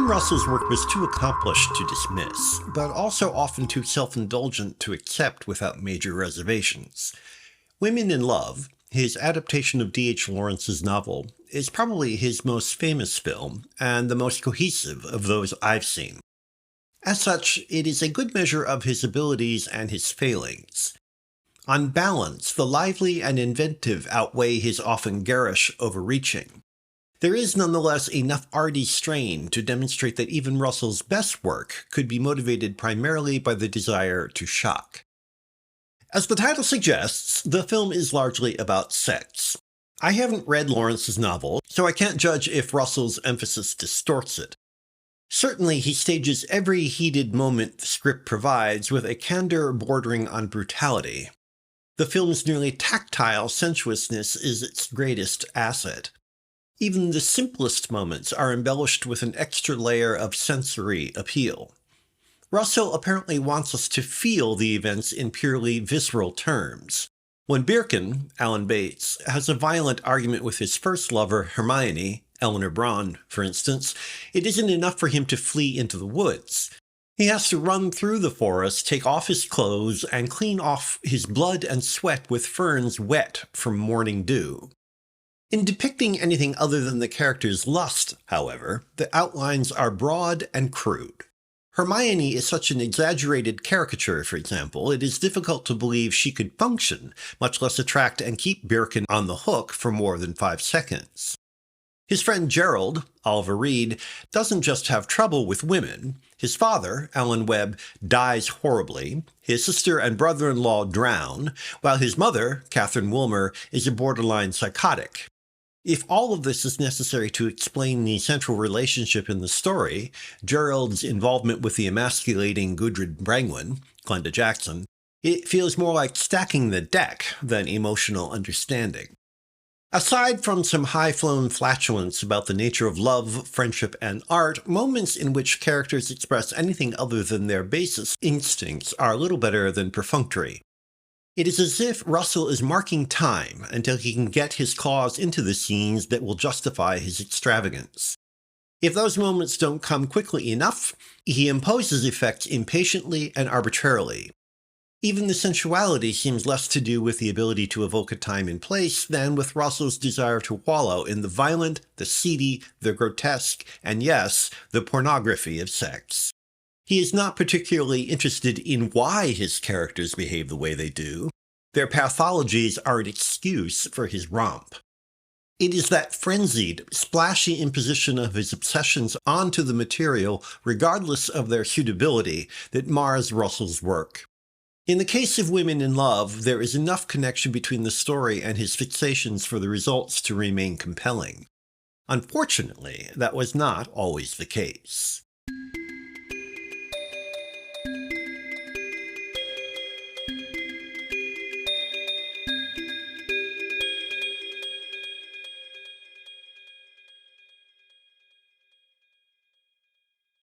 Tim Russell's work was too accomplished to dismiss, but also often too self-indulgent to accept without major reservations. Women in Love, his adaptation of D.H. Lawrence's novel, is probably his most famous film, and the most cohesive of those I've seen. As such, it is a good measure of his abilities and his failings. On balance, the lively and inventive outweigh his often garish overreaching. There is nonetheless enough arty strain to demonstrate that even Russell's best work could be motivated primarily by the desire to shock. As the title suggests, the film is largely about sex. I haven't read Lawrence's novel, so I can't judge if Russell's emphasis distorts it. Certainly, he stages every heated moment the script provides with a candor bordering on brutality. The film's nearly tactile sensuousness is its greatest asset. Even the simplest moments are embellished with an extra layer of sensory appeal. Russell apparently wants us to feel the events in purely visceral terms. When Birkin, Alan Bates, has a violent argument with his first lover, Hermione, Eleanor Braun, for instance, it isn't enough for him to flee into the woods. He has to run through the forest, take off his clothes, and clean off his blood and sweat with ferns wet from morning dew. In depicting anything other than the character's lust, however, the outlines are broad and crude. Hermione is such an exaggerated caricature, for example, it is difficult to believe she could function, much less attract and keep Birkin on the hook for more than 5 seconds. His friend Gerald, Oliver Reed, doesn't just have trouble with women. His father, Alan Webb, dies horribly, his sister and brother-in-law drown, while his mother, Catherine Wilmer, is a borderline psychotic. If all of this is necessary to explain the central relationship in the story, Gerald's involvement with the emasculating Gudrun Brangwyn, Glenda Jackson, it feels more like stacking the deck than emotional understanding. Aside from some high-flown flatulence about the nature of love, friendship, and art, moments in which characters express anything other than their basest instincts are little better than perfunctory. It is as if Russell is marking time until he can get his claws into the scenes that will justify his extravagance. If those moments don't come quickly enough, he imposes effects impatiently and arbitrarily. Even the sensuality seems less to do with the ability to evoke a time and place than with Russell's desire to wallow in the violent, the seedy, the grotesque, and yes, the pornography of sex. He is not particularly interested in why his characters behave the way they do. Their pathologies are an excuse for his romp. It is that frenzied, splashy imposition of his obsessions onto the material, regardless of their suitability, that mars Russell's work. In the case of Women in Love, there is enough connection between the story and his fixations for the results to remain compelling. Unfortunately, that was not always the case.